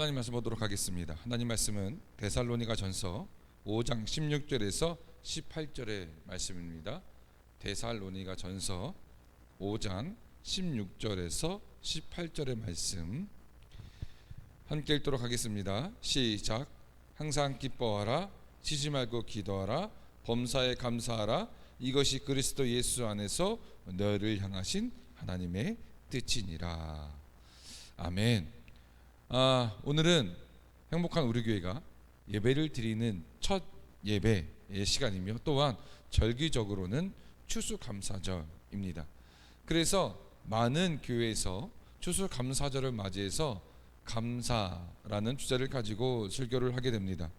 하나님 말씀 보도록 하겠습니다. 하나님 말씀은 데살로니가 전서 5장 16절에서 18절의 말씀입니다. 데살로니가 전서 5장 16절에서 18절의 말씀 함께 읽도록 하겠습니다. 시작. 항상 기뻐하라, 쉬지 말고 기도하라, 범사에 감사하라, 이것이 그리스도 예수 안에서 너희를 향하신 하나님의 뜻이니라. 아멘. 오늘은 행복한 우리 교회가 예배를 드리는 첫 예배의 시간이며 또한 절기적으로는 추수감사절입니다. 그래서 많은 교회에서 추수감사절을 맞이해서 감사라는 주제를 가지고 설교를 하게 됩니다.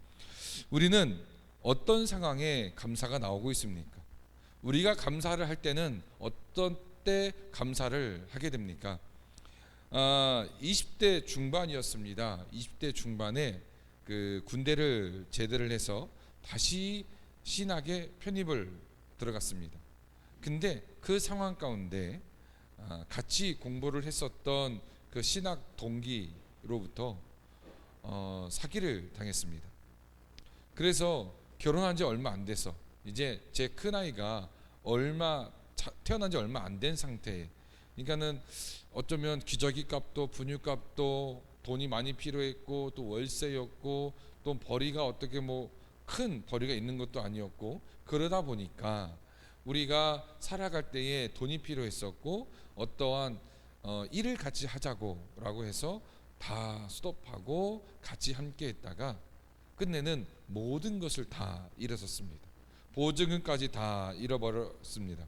우리는 어떤 상황에 감사가 나오고 있습니까? 우리가 감사를 할 때는 어떤 때 감사를 하게 됩니까? 20대 중반이었습니다. 20대 중반에 그 군대를 제대를 해서 다시 신학에 편입을 들어갔습니다. 근데 그 상황 가운데 같이 공부를 했었던 그 신학 동기로부터 사기를 당했습니다. 그래서 결혼한 지 얼마 안 돼서 이제 제 큰아이가 태어난 지 얼마 안 된 상태에, 그러니까는 어쩌면 기저귀 값도 분유 값도 돈이 많이 필요했고 또 월세였고 또 벌이가 어떻게 큰 벌이가 있는 것도 아니었고, 그러다 보니까 우리가 살아갈 때에 돈이 필요했었고 어떠한 일을 같이 하자고라고 해서 다 스톱하고 같이 함께 했다가 끝내는 모든 것을 다 잃었었습니다. 보증금까지 다 잃어버렸습니다.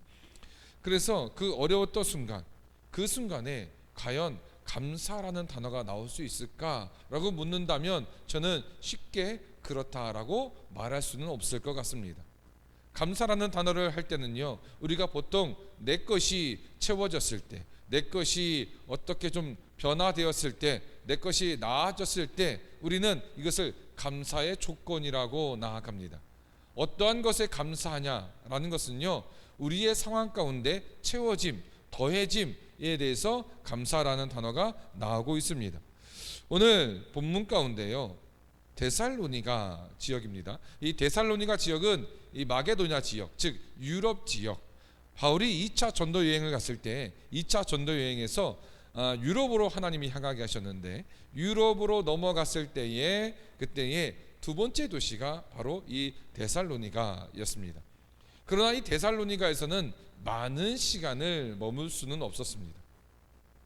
그래서 그 어려웠던 순간, 그 순간에 과연 감사라는 단어가 나올 수 있을까라고 묻는다면 저는 쉽게 그렇다라고 말할 수는 없을 것 같습니다. 감사라는 단어를 할 때는요, 우리가 보통 내 것이 채워졌을 때, 내 것이 어떻게 좀 변화되었을 때, 내 것이 나아졌을 때 우리는 이것을 감사의 조건이라고 나아갑니다. 어떠한 것에 감사하냐라는 것은요, 우리의 상황 가운데 채워짐, 더해짐에 대해서 감사라는 단어가 나오고 있습니다. 오늘 본문 가운데요, 데살로니가 지역입니다. 이 데살로니가 지역은 이 마게도냐 지역, 즉 유럽 지역. 바울이 2차 전도 여행을 갔을 때 2차 전도 여행에서 유럽으로 하나님이 향하게 하셨는데, 유럽으로 넘어갔을 때에 그때의 두 번째 도시가 바로 이 데살로니가였습니다. 그러나 이 데살로니가에서는 많은 시간을 머물 수는 없었습니다.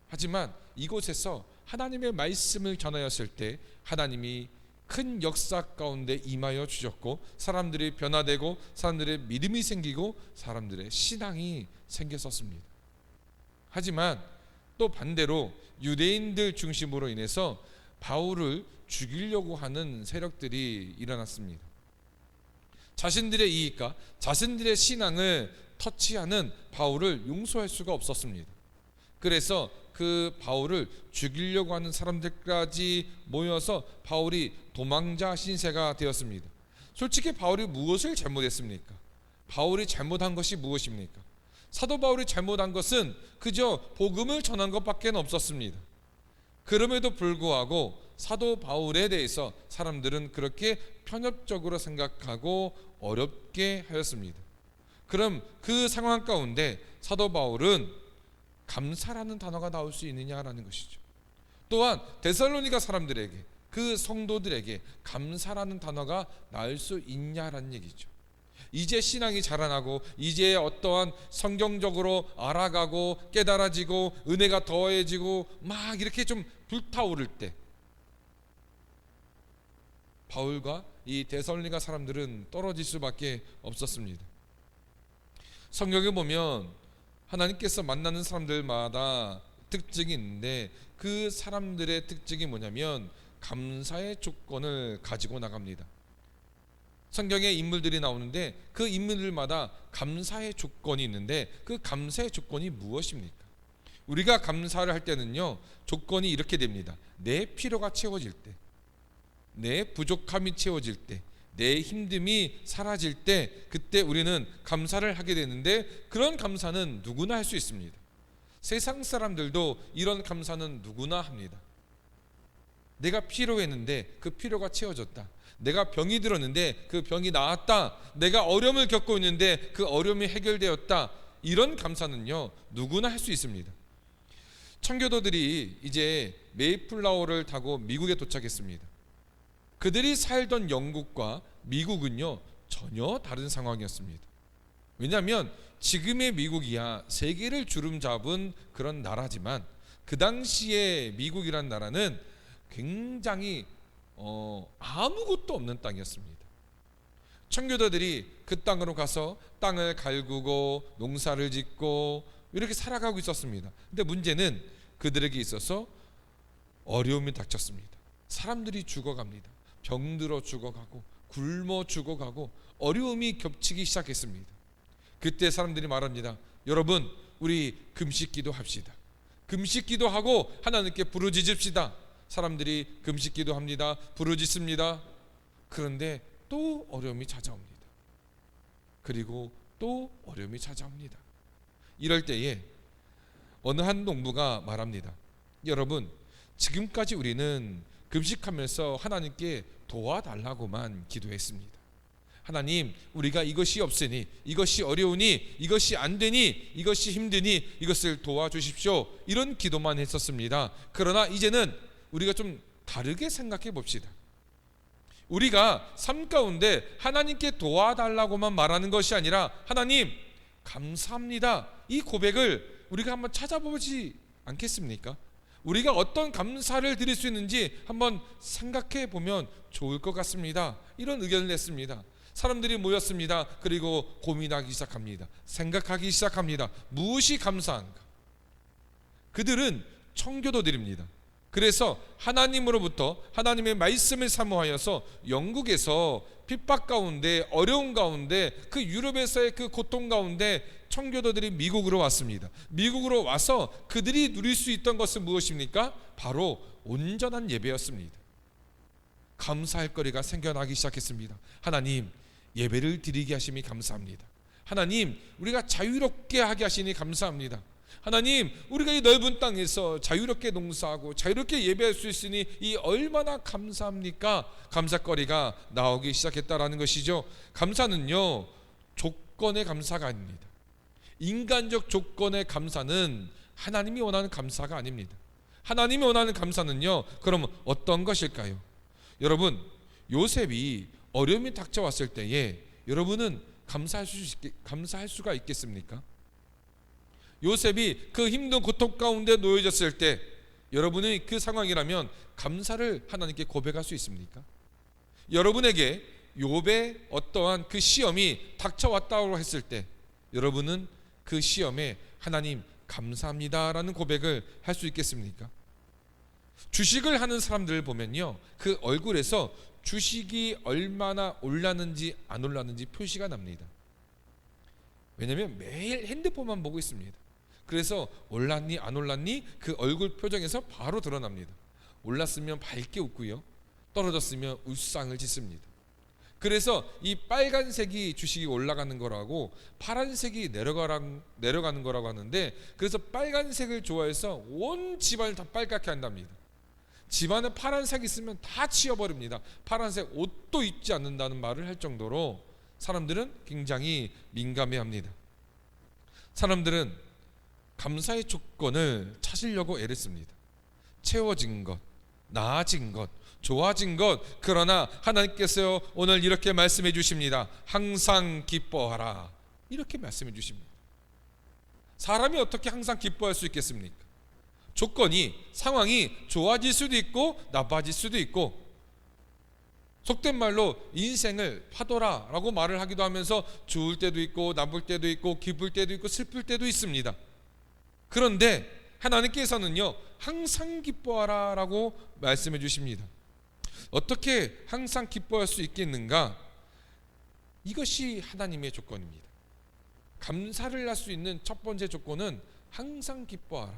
하지만 이곳에서 하나님의 말씀을 전하였을 때 하나님이 큰 역사 가운데 임하여 주셨고, 사람들이 변화되고 사람들의 믿음이 생기고 사람들의 신앙이 생겼었습니다. 하지만 또 반대로 유대인들 중심으로 인해서 바울을 죽이려고 하는 세력들이 일어났습니다. 자신들의 이익과 자신들의 신앙을 터치하는 바울을 용서할 수가 없었습니다. 그래서 그 바울을 죽이려고 하는 사람들까지 모여서 바울이 도망자 신세가 되었습니다. 솔직히 바울이 무엇을 잘못했습니까? 바울이 잘못한 것이 무엇입니까? 사도 바울이 잘못한 것은 그저 복음을 전한 것밖에 없었습니다. 그럼에도 불구하고 사도 바울에 대해서 사람들은 그렇게 편협적으로 생각하고 어렵게 하였습니다. 그럼 그 상황 가운데 사도 바울은 감사라는 단어가 나올 수 있느냐라는 것이죠. 또한 데살로니가 사람들에게, 그 성도들에게 감사라는 단어가 나올 수 있냐라는 얘기죠. 이제 신앙이 자라나고 이제 어떠한 성경적으로 알아가고 깨달아지고 은혜가 더해지고 막 이렇게 좀 불타오를 때 바울과 이 데살로니가 사람들은 떨어질 수밖에 없었습니다. 성경에 보면 하나님께서 만나는 사람들마다 특징이 있는데 그 사람들의 특징이 뭐냐면 감사의 조건을 가지고 나갑니다. 성경에 인물들이 나오는데 그 인물들마다 감사의 조건이 있는데 그 감사의 조건이 무엇입니까? 우리가 감사를 할 때는요, 조건이 이렇게 됩니다. 내 필요가 채워질 때, 내 부족함이 채워질 때, 내 힘듦이 사라질 때, 그때 우리는 감사를 하게 되는데 그런 감사는 누구나 할 수 있습니다. 세상 사람들도 이런 감사는 누구나 합니다. 내가 필요했는데 그 필요가 채워졌다. 내가 병이 들었는데 그 병이 나았다. 내가 어려움을 겪고 있는데 그 어려움이 해결되었다. 이런 감사는요, 누구나 할 수 있습니다. 청교도들이 이제 메이플라워를 타고 미국에 도착했습니다. 그들이 살던 영국과 미국은요, 전혀 다른 상황이었습니다. 왜냐하면 지금의 미국이야 세계를 주름잡은 그런 나라지만 그 당시에 미국이란 나라는 굉장히 아무것도 없는 땅이었습니다. 청교도들이 그 땅으로 가서 땅을 갈구고 농사를 짓고 이렇게 살아가고 있었습니다. 근데 문제는 그들에게 있어서 어려움이 닥쳤습니다. 사람들이 죽어갑니다. 병들어 죽어가고 굶어 죽어가고 어려움이 겹치기 시작했습니다. 그때 사람들이 말합니다. 여러분, 우리 금식기도 합시다. 금식기도 하고 하나님께 부르짖읍시다. 사람들이 금식기도 합니다. 부르짖습니다. 그런데 또 어려움이 찾아옵니다. 그리고 또 어려움이 찾아옵니다. 이럴 때에 어느 한 농부가 말합니다. 여러분, 지금까지 우리는 금식하면서 하나님께 도와달라고만 기도했습니다. 하나님, 우리가 이것이 없으니, 이것이 어려우니, 이것이 안 되니, 이것이 힘드니 이것을 도와주십시오. 이런 기도만 했었습니다. 그러나 이제는 우리가 좀 다르게 생각해 봅시다. 우리가 삶 가운데 하나님께 도와달라고만 말하는 것이 아니라 하나님 감사합니다, 이 고백을 우리가 한번 찾아보지 않겠습니까? 우리가 어떤 감사를 드릴 수 있는지 한번 생각해 보면 좋을 것 같습니다. 이런 의견을 냈습니다. 사람들이 모였습니다. 그리고 고민하기 시작합니다. 생각하기 시작합니다. 무엇이 감사한가? 그들은 청교도들입니다. 그래서 하나님으로부터 하나님의 말씀을 사모하여서 영국에서 핍박 가운데, 어려움 가운데, 그 유럽에서의 그 고통 가운데 청교도들이 미국으로 왔습니다. 미국으로 와서 그들이 누릴 수 있던 것은 무엇입니까? 바로 온전한 예배였습니다. 감사할 거리가 생겨나기 시작했습니다. 하나님, 예배를 드리게 하심이 감사합니다. 하나님, 우리가 자유롭게 하게 하시니 감사합니다. 하나님, 우리가 이 넓은 땅에서 자유롭게 농사하고 자유롭게 예배할 수 있으니 이 얼마나 감사합니까? 감사거리가 나오기 시작했다라는 것이죠. 감사는요, 조건의 감사가 아닙니다. 인간적 조건의 감사는 하나님이 원하는 감사가 아닙니다. 하나님이 원하는 감사는요, 그러면 어떤 것일까요? 여러분, 요셉이 어려움이 닥쳐왔을 때에 여러분은 감사할 수가 있겠습니까? 요셉이 그 힘든 고통 가운데 놓여졌을 때 여러분이 그 상황이라면 감사를 하나님께 고백할 수 있습니까? 여러분에게 욥의 어떠한 그 시험이 닥쳐왔다고 했을 때 여러분은 그 시험에 하나님 감사합니다라는 고백을 할 수 있겠습니까? 주식을 하는 사람들을 보면요, 그 얼굴에서 주식이 얼마나 올랐는지 안 올랐는지 표시가 납니다. 왜냐하면 매일 핸드폰만 보고 있습니다. 그래서 올랐니 안 올랐니 그 얼굴 표정에서 바로 드러납니다. 올랐으면 밝게 웃고요, 떨어졌으면 울상을 짓습니다. 그래서 이 빨간색이 주식이 올라가는 거라고 파란색이 내려가는 거라고 하는데, 그래서 빨간색을 좋아해서 온 집안을 다 빨갛게 한답니다. 집안에 파란색이 있으면 다 치워버립니다. 파란색 옷도 입지 않는다는 말을 할 정도로 사람들은 굉장히 민감해합니다. 사람들은 감사의 조건을 찾으려고 애를 씁니다. 채워진 것, 나아진 것, 좋아진 것. 그러나 하나님께서 오늘 이렇게 말씀해 주십니다. 항상 기뻐하라, 이렇게 말씀해 주십니다. 사람이 어떻게 항상 기뻐할 수 있겠습니까? 조건이, 상황이 좋아질 수도 있고 나빠질 수도 있고, 속된 말로 인생을 파도라라고 말을 하기도 하면서 좋을 때도 있고 나쁠 때도 있고 기쁠 때도 있고 슬플 때도 있습니다. 그런데 하나님께서는요, 항상 기뻐하라 라고 말씀해 주십니다. 어떻게 항상 기뻐할 수 있겠는가? 이것이 하나님의 조건입니다. 감사를 할 수 있는 첫 번째 조건은 항상 기뻐하라.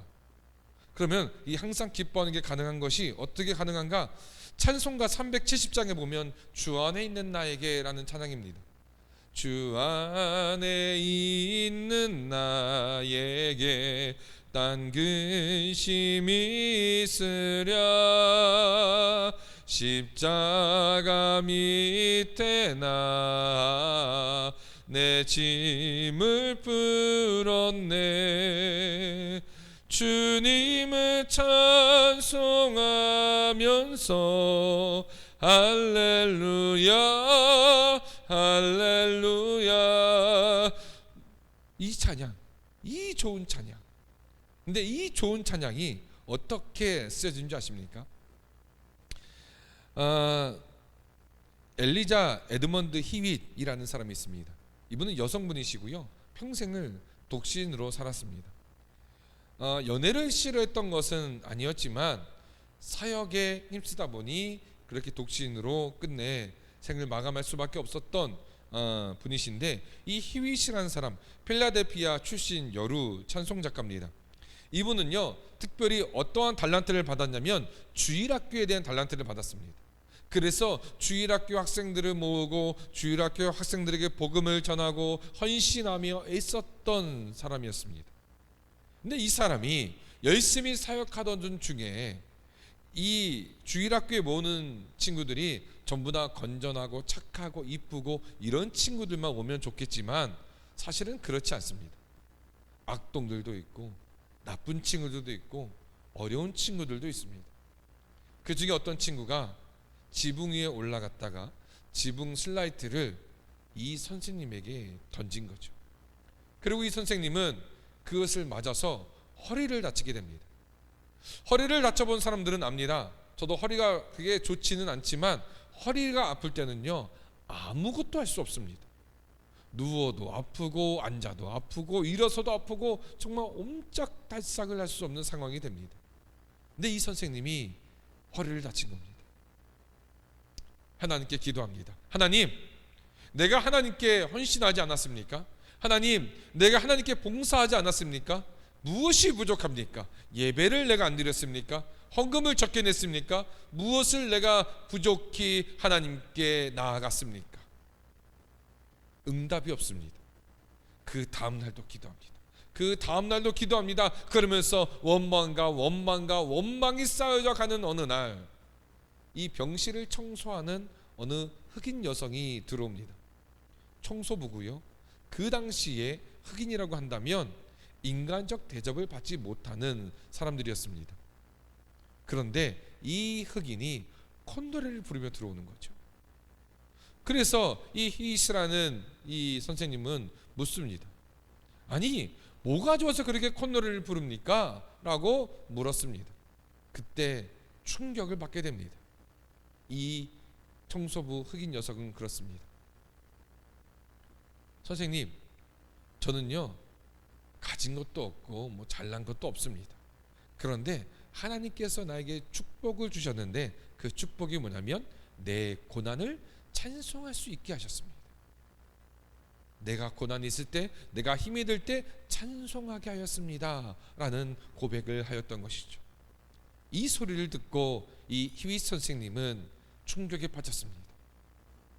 그러면 이 항상 기뻐하는 게 가능한 것이 어떻게 가능한가? 찬송가 370장에 보면 주 안에 있는 나에게 라는 찬양입니다. 주 안에 있는 나에게 딴 근심이 있으랴 십자가 밑에 나 내 짐을 풀었네 주님을 찬송하면서 할렐루야 할렐루야 이 찬양 이 좋은 찬양 근데 이 좋은 찬양이 어떻게 쓰여진 줄 아십니까? 엘리자 에드먼드 히윗이라는 사람이 있습니다. 이분은 여성분이시고요 평생을 독신으로 살았습니다. 연애를 싫어했던 것은 아니었지만 사역에 힘쓰다 보니 그렇게 독신으로 끝내 생을 마감할 수밖에 없었던 분이신데 이 히윗이라는 사람 필라델피아 출신 여루 찬송 작가입니다. 이분은요 특별히 어떠한 달란트를 받았냐면 주일학교에 대한 달란트를 받았습니다. 그래서 주일학교 학생들을 모으고 주일학교 학생들에게 복음을 전하고 헌신하며 애썼던 사람이었습니다. 근데 이 사람이 열심히 사역하던 중에 이 주일학교에 모으는 친구들이 전부 다 건전하고 착하고 이쁘고 이런 친구들만 오면 좋겠지만 사실은 그렇지 않습니다. 악동들도 있고 나쁜 친구들도 있고 어려운 친구들도 있습니다. 그 중에 어떤 친구가 지붕 위에 올라갔다가 지붕 슬라이트를 이 선생님에게 던진 거죠. 그리고 이 선생님은 그것을 맞아서 허리를 다치게 됩니다. 허리를 다쳐본 사람들은 압니다. 저도 허리가 그게 좋지는 않지만 허리가 아플 때는요 아무것도 할 수 없습니다. 누워도 아프고 앉아도 아프고 일어서도 아프고 정말 옴짝달싹을 할 수 없는 상황이 됩니다. 근데 이 선생님이 허리를 다친 겁니다. 하나님께 기도합니다. 하나님, 내가 하나님께 헌신하지 않았습니까? 하나님, 내가 하나님께 봉사하지 않았습니까? 무엇이 부족합니까? 예배를 내가 안 드렸습니까? 헌금을 적게 냈습니까? 무엇을 내가 부족히 하나님께 나아갔습니까? 응답이 없습니다. 그 다음 날도 기도합니다. 그 다음 날도 기도합니다. 그러면서 원망이 쌓여져 가는 어느 날 이 병실을 청소하는 어느 흑인 여성이 들어옵니다. 청소부고요. 그 당시에 흑인이라고 한다면 인간적 대접을 받지 못하는 사람들이었습니다. 그런데 이 흑인이 콧노래를 부르며 들어오는 거죠. 그래서 이 히스라는 이 선생님은 묻습니다. 아니 뭐가 좋아서 그렇게 콧노래를 부릅니까? 라고 물었습니다. 그때 충격을 받게 됩니다. 이 청소부 흑인 녀석은 그렇습니다. 선생님, 저는요 가진 것도 없고 뭐 잘난 것도 없습니다. 그런데 하나님께서 나에게 축복을 주셨는데 그 축복이 뭐냐면 내 고난을 찬송할 수 있게 하셨습니다. 내가 고난이 있을 때, 내가 힘이 들 때 찬송하게 하였습니다 라는 고백을 하였던 것이죠. 이 소리를 듣고 이 히윗 선생님은 충격에 빠졌습니다.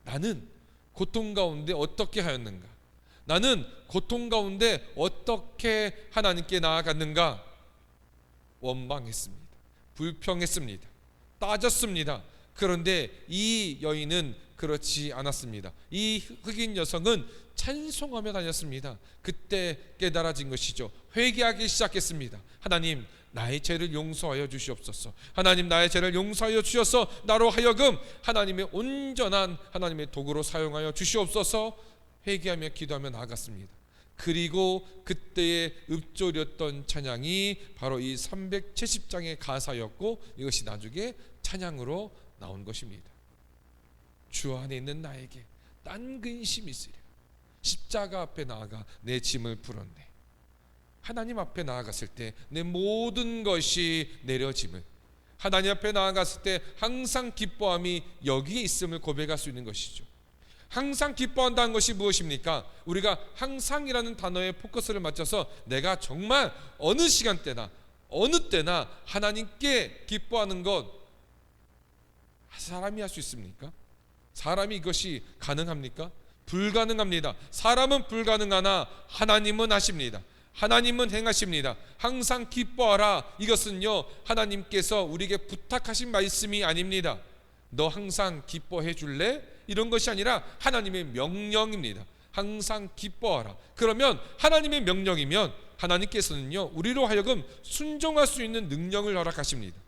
나는 고통 가운데 어떻게 하였는가? 나는 고통 가운데 어떻게 하나님께 나아갔는가? 원망했습니다. 불평했습니다. 따졌습니다. 그런데 이 여인은 그렇지 않았습니다. 이 흑인 여성은 찬송하며 다녔습니다. 그때 깨달아진 것이죠. 회개하기 시작했습니다. 하나님, 나의 죄를 용서하여 주시옵소서. 하나님, 나의 죄를 용서하여 주셔서 나로 하여금 하나님의 온전한 하나님의 도구로 사용하여 주시옵소서. 회개하며 기도하며 나아갔습니다. 그리고 그때의 읊조렸던 찬양이 바로 이 370장의 가사였고 이것이 나중에 찬양으로 나온 것입니다. 주 안에 있는 나에게 딴 근심이 있으랴. 십자가 앞에 나아가 내 짐을 풀었네. 하나님 앞에 나아갔을 때 내 모든 것이 내려짐을, 하나님 앞에 나아갔을 때 항상 기뻐함이 여기에 있음을 고백할 수 있는 것이죠. 항상 기뻐한다는 것이 무엇입니까? 우리가 항상이라는 단어에 포커스를 맞춰서 내가 정말 어느 시간대나 어느 때나 하나님께 기뻐하는 것, 사람이 할 수 있습니까? 사람이 이것이 가능합니까? 불가능합니다. 사람은 불가능하나 하나님은 하십니다. 하나님은 행하십니다. 항상 기뻐하라. 이것은요, 하나님께서 우리에게 부탁하신 말씀이 아닙니다. 너 항상 기뻐해 줄래? 이런 것이 아니라 하나님의 명령입니다. 항상 기뻐하라. 그러면 하나님의 명령이면 하나님께서는요, 우리로 하여금 순종할 수 있는 능력을 허락하십니다.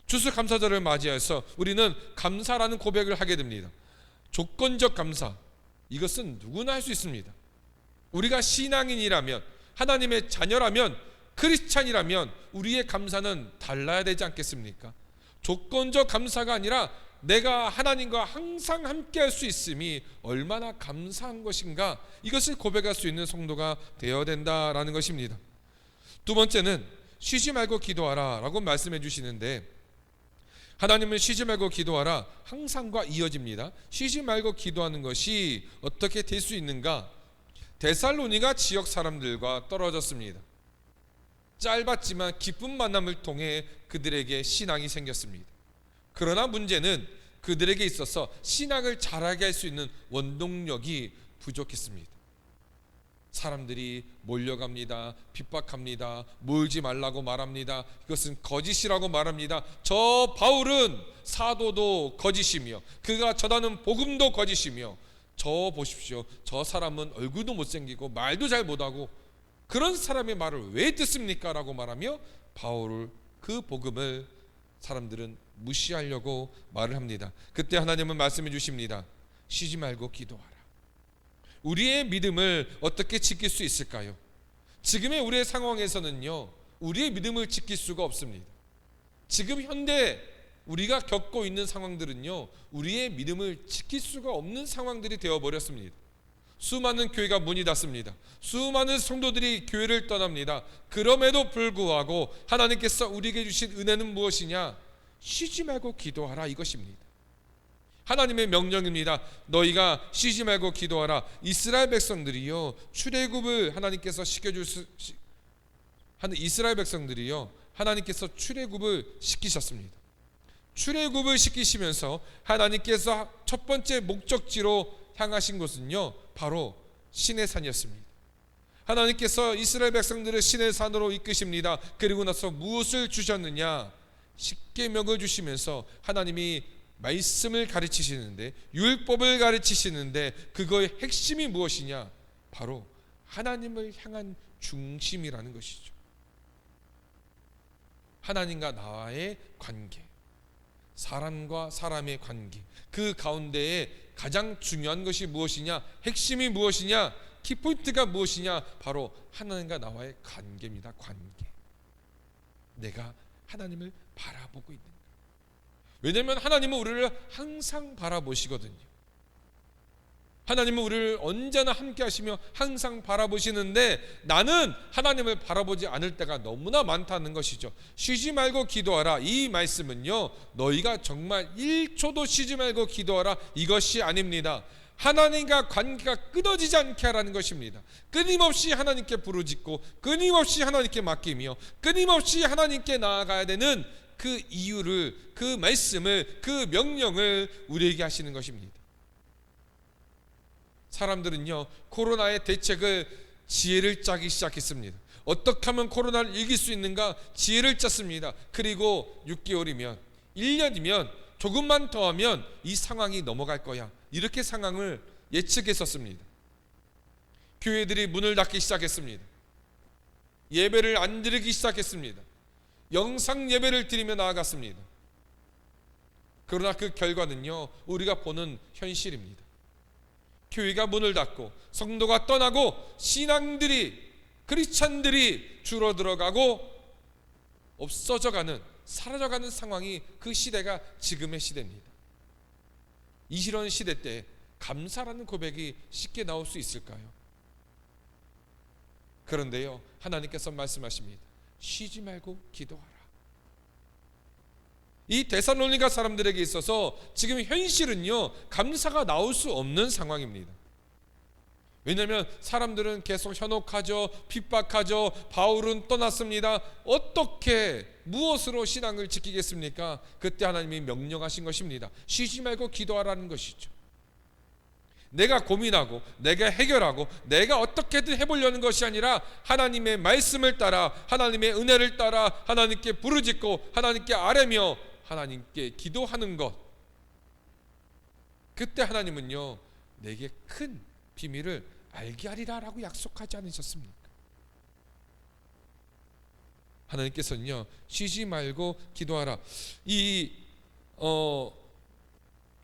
추수감사절을 맞이해서 우리는 감사라는 고백을 하게 됩니다. 조건적 감사, 이것은 누구나 할 수 있습니다. 우리가 신앙인이라면, 하나님의 자녀라면, 크리스찬이라면 우리의 감사는 달라야 되지 않겠습니까? 조건적 감사가 아니라 내가 하나님과 항상 함께 할 수 있음이 얼마나 감사한 것인가, 이것을 고백할 수 있는 성도가 되어야 된다라는 것입니다. 두 번째는 쉬지 말고 기도하라 라고 말씀해 주시는데, 하나님은 쉬지 말고 기도하라 항상과 이어집니다. 쉬지 말고 기도하는 것이 어떻게 될 수 있는가? 데살로니가 지역 사람들과 떨어졌습니다. 짧았지만 기쁜 만남을 통해 그들에게 신앙이 생겼습니다. 그러나 문제는 그들에게 있어서 신앙을 자라게 할 수 있는 원동력이 부족했습니다. 사람들이 몰려갑니다. 핍박합니다. 모이지 말라고 말합니다. 이것은 거짓이라고 말합니다. 저 바울은 사도도 거짓이며 그가 전하는 복음도 거짓이며, 저 보십시오, 저 사람은 얼굴도 못생기고 말도 잘 못하고 그런 사람의 말을 왜 듣습니까? 라고 말하며 바울을, 그 복음을 사람들은 무시하려고 말을 합니다. 그때 하나님은 말씀해 주십니다. 쉬지 말고 기도하라. 우리의 믿음을 어떻게 지킬 수 있을까요? 지금의 우리의 상황에서는요, 우리의 믿음을 지킬 수가 없습니다. 지금 현대 우리가 겪고 있는 상황들은요, 우리의 믿음을 지킬 수가 없는 상황들이 되어버렸습니다. 수많은 교회가 문이 닫습니다. 수많은 성도들이 교회를 떠납니다. 그럼에도 불구하고 하나님께서 우리에게 주신 은혜는 무엇이냐? 쉬지 말고 기도하라, 이것입니다. 하나님의 명령입니다. 너희가 쉬지 말고 기도하라. 이스라엘 백성들이요, 출애굽을 하나님께서 이스라엘 백성들이요, 하나님께서 출애굽을 시키셨습니다. 출애굽을 시키시면서 하나님께서 첫 번째 목적지로 향하신 곳은요, 바로 시내산이었습니다. 하나님께서 이스라엘 백성들을 시내산으로 이끄십니다. 그리고 나서 무엇을 주셨느냐? 십계명을 주시면서 하나님이 말씀을 가르치시는데, 율법을 가르치시는데, 그거의 핵심이 무엇이냐? 바로 하나님을 향한 중심이라는 것이죠. 하나님과 나와의 관계, 사람과 사람의 관계, 그 가운데에 가장 중요한 것이 무엇이냐? 핵심이 무엇이냐? 키포인트가 무엇이냐? 바로 하나님과 나와의 관계입니다. 관계. 내가 하나님을 바라보고 있는 거예요. 왜냐하면 하나님은 우리를 항상 바라보시거든요. 하나님은 우리를 언제나 함께 하시며 항상 바라보시는데, 나는 하나님을 바라보지 않을 때가 너무나 많다는 것이죠. 쉬지 말고 기도하라, 이 말씀은요, 너희가 정말 1초도 쉬지 말고 기도하라, 이것이 아닙니다. 하나님과 관계가 끊어지지 않게 하라는 것입니다. 끊임없이 하나님께 부르짖고 끊임없이 하나님께 맡기며 끊임없이 하나님께 나아가야 되는 그 이유를, 그 말씀을, 그 명령을 우리에게 하시는 것입니다. 사람들은요, 코로나의 대책을 지혜를 짜기 시작했습니다. 어떻게 하면 코로나를 이길 수 있는가? 지혜를 짰습니다. 그리고 6개월이면, 1년이면, 조금만 더 하면 이 상황이 넘어갈 거야, 이렇게 상황을 예측했었습니다. 교회들이 문을 닫기 시작했습니다. 예배를 안 드리기 시작했습니다. 영상 예배를 드리며 나아갔습니다. 그러나 그 결과는요, 우리가 보는 현실입니다. 교회가 문을 닫고 성도가 떠나고 신앙들이, 크리스찬들이 줄어들어가고 없어져가는, 사라져가는 상황이, 그 시대가 지금의 시대입니다. 이런 시대 때 감사라는 고백이 쉽게 나올 수 있을까요? 그런데요, 하나님께서 말씀하십니다. 쉬지 말고 기도하라. 이 데살로니가 사람들에게 있어서 지금 현실은요, 감사가 나올 수 없는 상황입니다. 왜냐하면 사람들은 계속 현혹하죠, 핍박하죠, 바울은 떠났습니다. 어떻게, 무엇으로 신앙을 지키겠습니까? 그때 하나님이 명령하신 것입니다. 쉬지 말고 기도하라는 것이죠. 내가 고민하고 내가 해결하고 내가 어떻게든 해보려는 것이 아니라 하나님의 말씀을 따라 하나님의 은혜를 따라 하나님께 부르짖고 하나님께 아뢰며 하나님께 기도하는 것, 그때 하나님은요 내게 큰 비밀을 알게 하리라 라고 약속하지 않으셨습니까? 하나님께서는요 쉬지 말고 기도하라. 이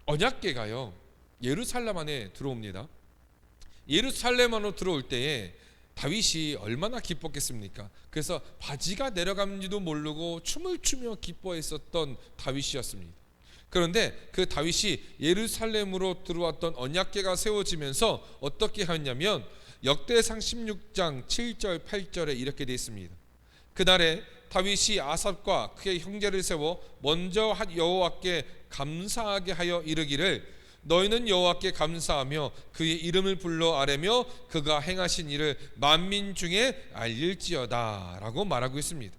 언약궤가요 예루살렘 안에 들어옵니다. 예루살렘 안으로 들어올 때에 다윗이 얼마나 기뻤겠습니까? 그래서 바지가 내려가는지도 모르고 춤을 추며 기뻐했었던 다윗이었습니다. 그런데 그 다윗이 예루살렘으로 들어왔던 언약궤가 세워지면서 어떻게 하였냐면 역대상 16장 7절 8절에 이렇게 되어 있습니다. 그날에 다윗이 아삽과 그의 형제를 세워 먼저 여호와께 감사하게 하여 이르기를 너희는 여호와께 감사하며 그의 이름을 불러 아뢰며 그가 행하신 일을 만민 중에 알릴지어다 라고 말하고 있습니다.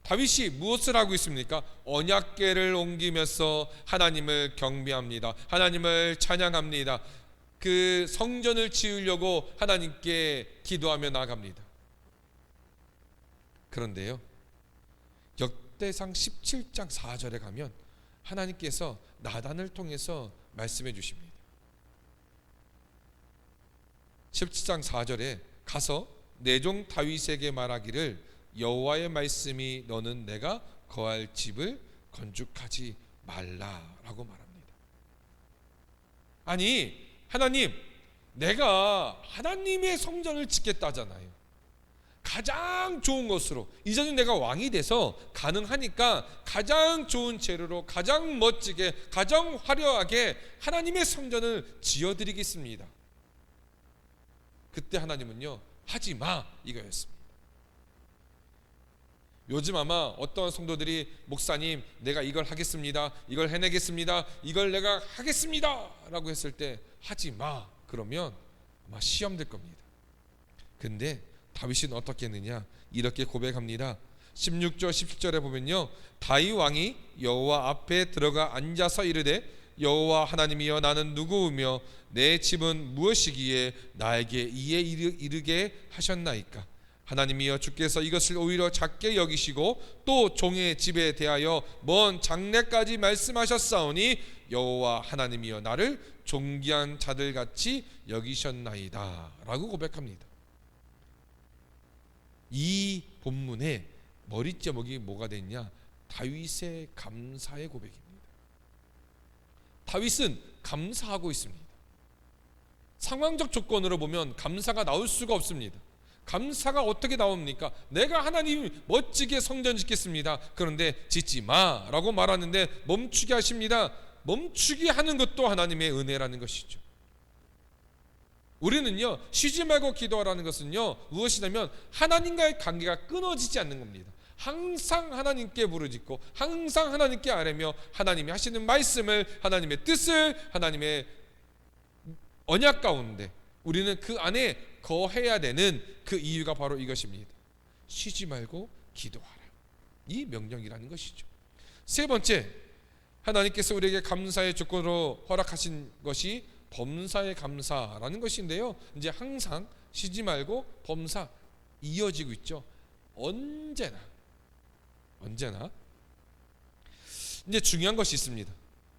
다윗이 무엇을 하고 있습니까? 언약궤를 옮기면서 하나님을 경배합니다. 하나님을 찬양합니다. 그 성전을 지으려고 하나님께 기도하며 나아갑니다. 그런데요 역대상 17장 4절에 가면 하나님께서 나단을 통해서 말씀해 주십니다. 17장 4절에 가서 내 종 다윗에게 말하기를 여호와의 말씀이 너는 내가 거할 집을 건축하지 말라라고 말합니다. 아니 하나님, 내가 하나님의 성전을 짓겠다잖아요. 가장 좋은 것으로, 이전에 내가 왕이 돼서 가능하니까 가장 좋은 재료로 가장 멋지게 가장 화려하게 하나님의 성전을 지어드리겠습니다. 그때 하나님은요 하지마 이거였습니다. 요즘 아마 어떤 성도들이 목사님 내가 이걸 하겠습니다, 이걸 해내겠습니다, 이걸 내가 하겠습니다 라고 했을 때 하지마 그러면 아마 시험 될 겁니다. 근데 다윗은 어떻게 했느냐, 이렇게 고백합니다. 16절 17절에 보면요 다윗 왕이 여호와 앞에 들어가 앉아서 이르되 여호와 하나님이여 나는 누구우며 내 집은 무엇이기에 나에게 이에 이르게 하셨나이까. 하나님이여 주께서 이것을 오히려 작게 여기시고 또 종의 집에 대하여 먼 장래까지 말씀하셨사오니 여호와 하나님이여 나를 존귀한 자들같이 여기셨나이다 라고 고백합니다. 이 본문의 머릿제목이 뭐가 됐냐, 다윗의 감사의 고백입니다. 다윗은 감사하고 있습니다. 상황적 조건으로 보면 감사가 나올 수가 없습니다. 감사가 어떻게 나옵니까? 내가 하나님 멋지게 성전 짓겠습니다. 그런데 짓지 마라고 말하는데 멈추게 하십니다. 멈추게 하는 것도 하나님의 은혜라는 것이죠. 우리는요 쉬지 말고 기도하라는 것은요 무엇이냐면 하나님과의 관계가 끊어지지 않는 겁니다. 항상 하나님께 부르짖고 항상 하나님께 아뢰며 하나님이 하시는 말씀을, 하나님의 뜻을, 하나님의 언약 가운데 우리는 그 안에 거해야 되는 그 이유가 바로 이것입니다. 쉬지 말고 기도하라, 이 명령이라는 것이죠. 세 번째, 하나님께서 우리에게 감사의 조건으로 허락하신 것이 범사의 감사라는 것인데요, 이제 항상 쉬지 말고 범사 이어지고 있죠. 언제나 이제 중요한 것이 있습니다.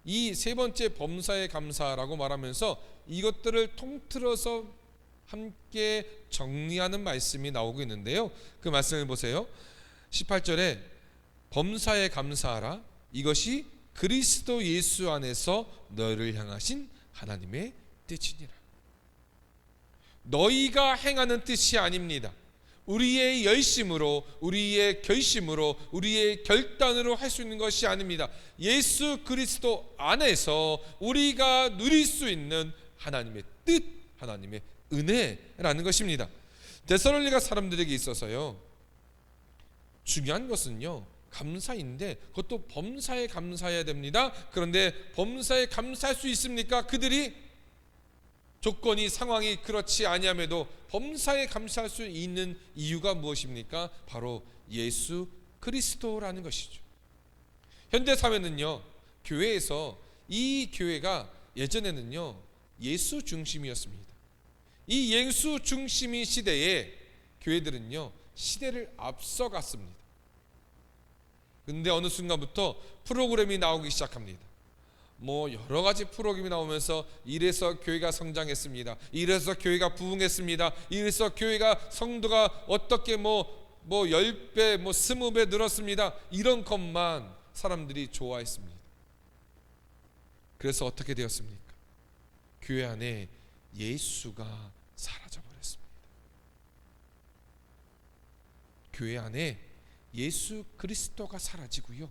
이 세 번째 범사의 감사라고 말하면서 이것들을 통틀어서 함께 정리하는 말씀이 나오고 있는데요, 그 말씀을 보세요. 18절에 범사에 감사하라, 이것이 그리스도 예수 안에서 너희를 향하신 하나님의 뜻이니라. 너희가 행하는 뜻이 아닙니다. 우리의 열심으로, 우리의 결심으로, 우리의 결단으로 할 수 있는 것이 아닙니다. 예수 그리스도 안에서 우리가 누릴 수 있는 하나님의 뜻, 하나님의 은혜라는 것입니다. 데살로니가 사람들에게 있어서요 중요한 것은요 감사인데 그것도 범사에 감사해야 됩니다. 그런데 범사에 감사할 수 있습니까? 그들이 조건이, 상황이 그렇지 아니함에도 범사에 감사할 수 있는 이유가 무엇입니까? 바로 예수 그리스도라는 것이죠. 현대 사회는요 교회에서, 이 교회가 예전에는요 예수 중심이었습니다. 이 예수 중심의 시대에 교회들은요 시대를 앞서갔습니다. 근데 어느 순간부터 프로그램이 나오기 시작합니다. 뭐 여러 가지 프로그램이 나오면서 이래서 교회가 성장했습니다. 이래서 교회가 부흥했습니다. 이래서 교회가 성도가 어떻게 뭐 10배, 20배 늘었습니다. 이런 것만 사람들이 좋아했습니다. 그래서 어떻게 되었습니까? 교회 안에 예수가 사라져 버렸습니다. 교회 안에 예수 그리스도가 사라지고요,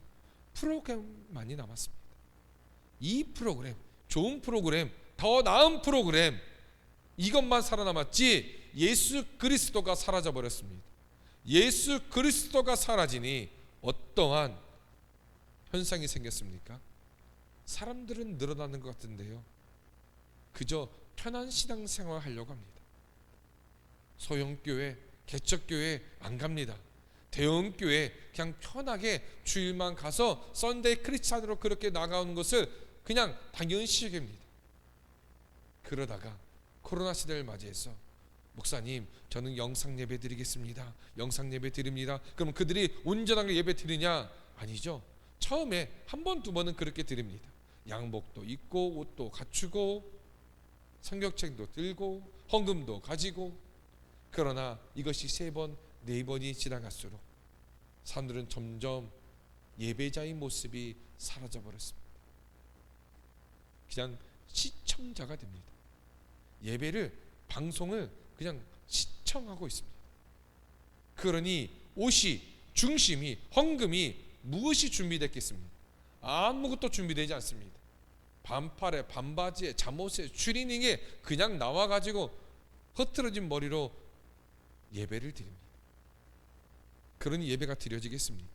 프로그램만이 남았습니다. 이 프로그램, 좋은 프로그램, 더 나은 프로그램, 이것만 살아남았지 예수 그리스도가 사라져 버렸습니다. 예수 그리스도가 사라지니 어떠한 현상이 생겼습니까? 사람들은 늘어나는 것 같은데요, 그저 편한 신앙생활 하려고 합니다. 소형교회, 개척교회 안 갑니다. 대형교회 그냥 편하게 주일만 가서 썬데이 크리스찬으로 그렇게 나가는 것을 그냥 당연시 여깁니다. 그러다가 코로나 시대를 맞이해서 목사님, 저는 영상 예배 드리겠습니다. 영상 예배 드립니다. 그럼 그들이 온전하게 예배 드리냐? 아니죠. 처음에 한 번, 두 번은 그렇게 드립니다. 양복도 입고 옷도 갖추고 성경책도 들고 헌금도 가지고. 그러나 이것이 3번, 4번이 지나갈수록 사람들은 점점 예배자의 모습이 사라져 버렸습니다. 그냥 시청자가 됩니다. 예배를, 방송을 그냥 시청하고 있습니다. 그러니 옷이, 중심이, 헌금이 무엇이 준비됐겠습니까? 아무것도 준비되지 않습니다. 반팔에, 반바지에, 잠옷에, 추리닝에 그냥 나와가지고 흐트러진 머리로 예배를 드립니다. 그러니 예배가 드려지겠습니까?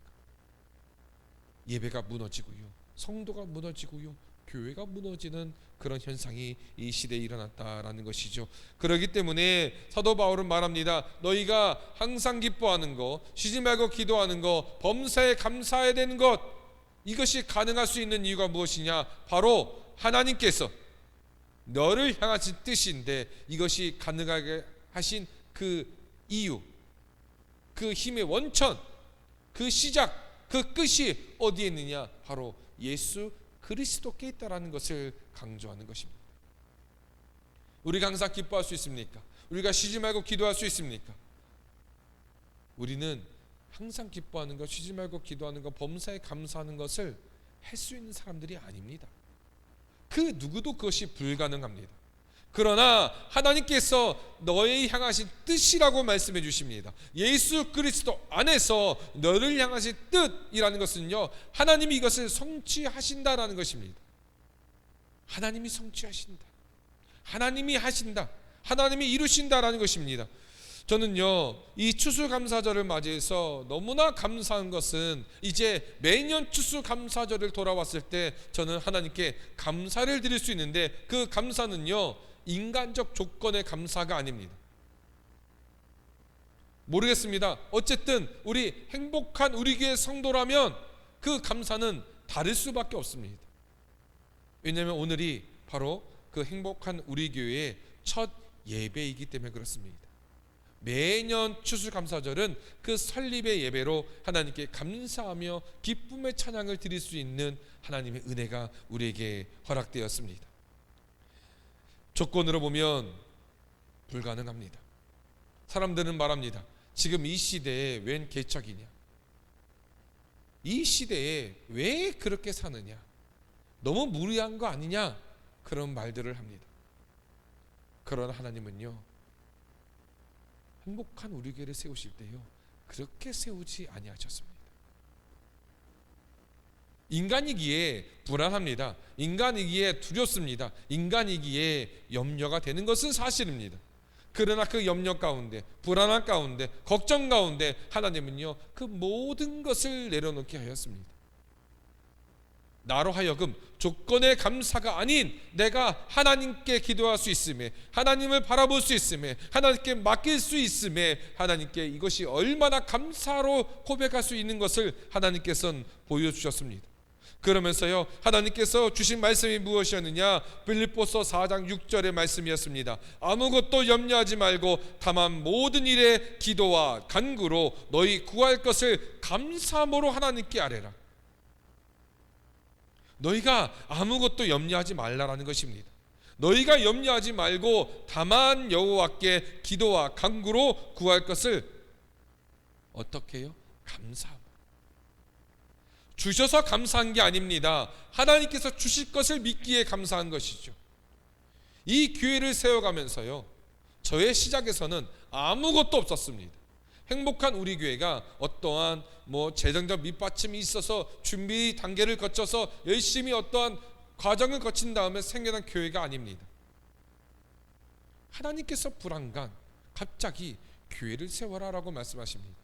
예배가 무너지고요, 성도가 무너지고요, 교회가 무너지는 그런 현상이 이 시대에 일어났다라는 것이죠. 그렇기 때문에 사도 바울은 말합니다. 너희가 항상 기뻐하는 것, 쉬지 말고 기도하는 것, 범사에 감사해야 되는 것, 이것이 가능할 수 있는 이유가 무엇이냐? 바로 하나님께서 너를 향하신 뜻인데, 이것이 가능하게 하신 그 이유, 그 힘의 원천, 그 시작, 그 끝이 어디에 있느냐? 바로 예수 그리스도께 있다라는 것을 강조하는 것입니다. 우리가 항상 기뻐할 수 있습니까? 우리가 쉬지 말고 기도할 수 있습니까? 우리는 항상 기뻐하는 것, 쉬지 말고 기도하는 것, 범사에 감사하는 것을 할 수 있는 사람들이 아닙니다. 그 누구도 그것이 불가능합니다. 그러나 하나님께서 너의 향하신 뜻이라고 말씀해 주십니다. 예수 그리스도 안에서 너를 향하신 뜻이라는 것은요, 하나님이 이것을 성취하신다라는 것입니다. 하나님이 성취하신다, 하나님이 하신다, 하나님이 이루신다라는 것입니다. 저는요, 이 추수감사절을 맞이해서 너무나 감사한 것은, 이제 매년 추수감사절을 돌아왔을 때 저는 하나님께 감사를 드릴 수 있는데, 그 감사는요, 인간적 조건의 감사가 아닙니다. 모르겠습니다. 어쨌든 우리 행복한 우리 교회 성도라면 그 감사는 다를 수밖에 없습니다. 왜냐하면 오늘이 바로 그 행복한 우리 교회의 첫 예배이기 때문에 그렇습니다. 매년 추수감사절은 그 설립의 예배로 하나님께 감사하며 기쁨의 찬양을 드릴 수 있는 하나님의 은혜가 우리에게 허락되었습니다. 조건으로 보면 불가능합니다. 사람들은 말합니다. 지금 이 시대에 웬 개척이냐? 이 시대에 왜 그렇게 사느냐? 너무 무리한 거 아니냐? 그런 말들을 합니다. 그러나 하나님은요, 행복한 우리 교회를 세우실 때요, 그렇게 세우지 아니하셨습니다. 인간이기에 불안합니다. 인간이기에 두렵습니다. 인간이기에 염려가 되는 것은 사실입니다. 그러나 그 염려 가운데, 불안한 가운데, 걱정 가운데 하나님은요, 그 모든 것을 내려놓게 하였습니다. 나로 하여금 조건의 감사가 아닌 내가 하나님께 기도할 수 있음에, 하나님을 바라볼 수 있음에, 하나님께 맡길 수 있음에, 하나님께 이것이 얼마나 감사로 고백할 수 있는 것을 하나님께서는 보여주셨습니다. 그러면서요, 하나님께서 주신 말씀이 무엇이었느냐? 빌립보서 4장 6절의 말씀이었습니다. 아무것도 염려하지 말고 다만 모든 일에 기도와 간구로 너희 구할 것을 감사함으로 하나님께 아뢰라. 너희가 아무것도 염려하지 말라라는 것입니다. 너희가 염려하지 말고 다만 여호와께 기도와 간구로 구할 것을 어떻게 해요? 감사함. 주셔서 감사한 게 아닙니다. 하나님께서 주실 것을 믿기에 감사한 것이죠. 이 교회를 세워가면서요, 저의 시작에서는 아무것도 없었습니다. 행복한 우리 교회가 어떠한 재정적 밑받침이 있어서 준비 단계를 거쳐서 열심히 어떠한 과정을 거친 다음에 생겨난 교회가 아닙니다. 하나님께서 불안간 갑자기 교회를 세워라라고 말씀하십니다.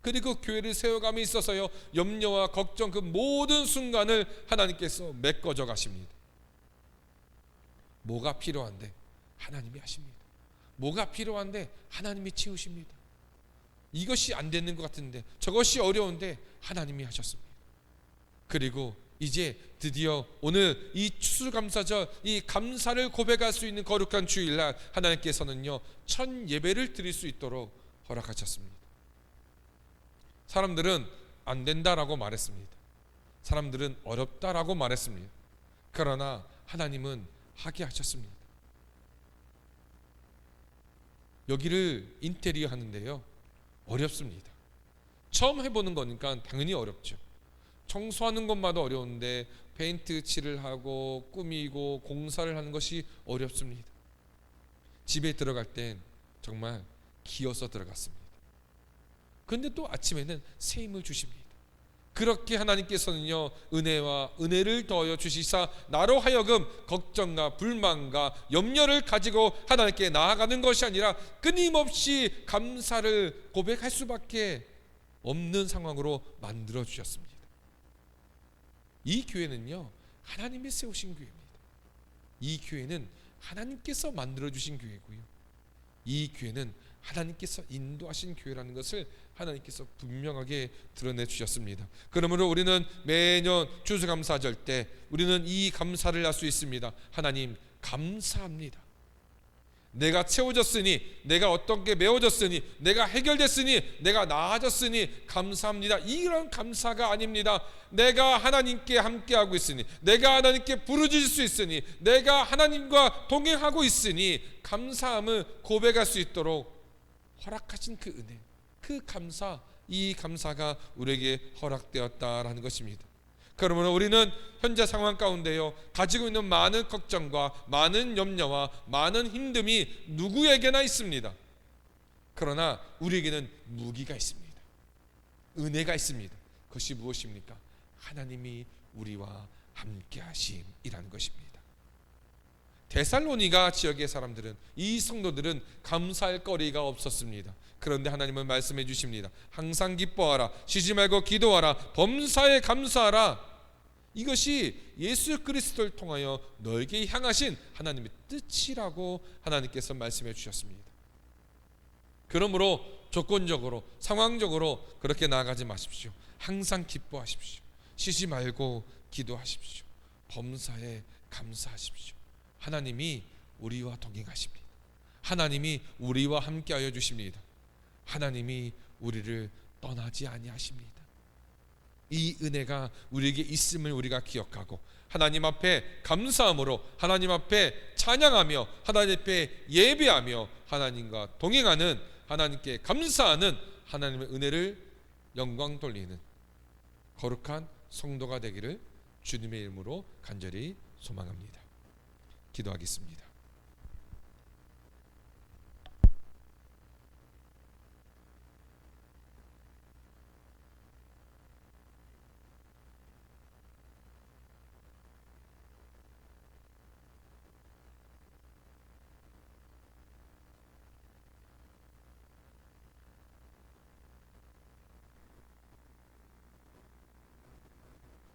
그리고 교회를 세워감에 있어서요, 염려와 걱정 그 모든 순간을 하나님께서 메꿔져 가십니다. 뭐가 필요한데 하나님이 하십니다. 뭐가 필요한데 하나님이 채우십니다. 이것이 안 되는 것 같은데, 저것이 어려운데 하나님이 하셨습니다. 그리고 이제 드디어 오늘 이 추수감사절, 이 감사를 고백할 수 있는 거룩한 주일날 하나님께서는요, 첫 예배를 드릴 수 있도록 허락하셨습니다. 사람들은 안 된다라고 말했습니다. 사람들은 어렵다라고 말했습니다. 그러나 하나님은 하게 하셨습니다. 여기를 인테리어 하는데요, 어렵습니다. 처음 해보는 거니까 당연히 어렵죠. 청소하는 것마다 어려운데 페인트 칠을 하고 꾸미고 공사를 하는 것이 어렵습니다. 집에 들어갈 땐 정말 기어서 들어갔습니다. 그런데 또 아침에는 새 힘을 주십니다. 그렇게 하나님께서는요, 은혜와 은혜를 더하여 주시사 나로 하여금 걱정과 불만과 염려를 가지고 하나님께 나아가는 것이 아니라 끊임없이 감사를 고백할 수밖에 없는 상황으로 만들어 주셨습니다. 이 교회는요, 하나님이 세우신 교회입니다. 이 교회는 하나님께서 만들어 주신 교회고요, 이 교회는 하나님께서 인도하신 교회라는 것을 하나님께서 분명하게 드러내 주셨습니다. 그러므로 우리는 매년 추수감사절 때 우리는 이 감사를 할 수 있습니다. 하나님 감사합니다. 내가 채워졌으니, 내가 어떤 게 메워졌으니, 내가 해결됐으니, 내가 나아졌으니 감사합니다. 이런 감사가 아닙니다. 내가 하나님께 함께하고 있으니, 내가 하나님께 부르짖을 수 있으니, 내가 하나님과 동행하고 있으니 감사함을 고백할 수 있도록 허락하신 그 은혜, 그 감사, 이 감사가 우리에게 허락되었다라는 것입니다. 그러므로 우리는 현재 상황 가운데요, 가지고 있는 많은 걱정과 많은 염려와 많은 힘듦이 누구에게나 있습니다. 그러나 우리에게는 무기가 있습니다. 은혜가 있습니다. 그것이 무엇입니까? 하나님이 우리와 함께 하심이라는 것입니다. 데살로니가 지역의 사람들은, 이 성도들은 감사할 거리가 없었습니다. 그런데 하나님은 말씀해 주십니다. 항상 기뻐하라, 쉬지 말고 기도하라, 범사에 감사하라. 이것이 예수 그리스도를 통하여 너에게 향하신 하나님의 뜻이라고 하나님께서 말씀해 주셨습니다. 그러므로 조건적으로, 상황적으로 그렇게 나아가지 마십시오. 항상 기뻐하십시오. 쉬지 말고 기도하십시오. 범사에 감사하십시오. 하나님이 우리와 동행하십니다. 하나님이 우리와 함께하여 주십니다. 하나님이 우리를 떠나지 아니하십니다. 이 은혜가 우리에게 있음을 우리가 기억하고 하나님 앞에 감사함으로, 하나님 앞에 찬양하며, 하나님 앞에 예배하며 하나님과 동행하는, 하나님께 감사하는 하나님의 은혜를 영광 돌리는 거룩한 성도가 되기를 주님의 이름으로 간절히 소망합니다. 기도하겠습니다.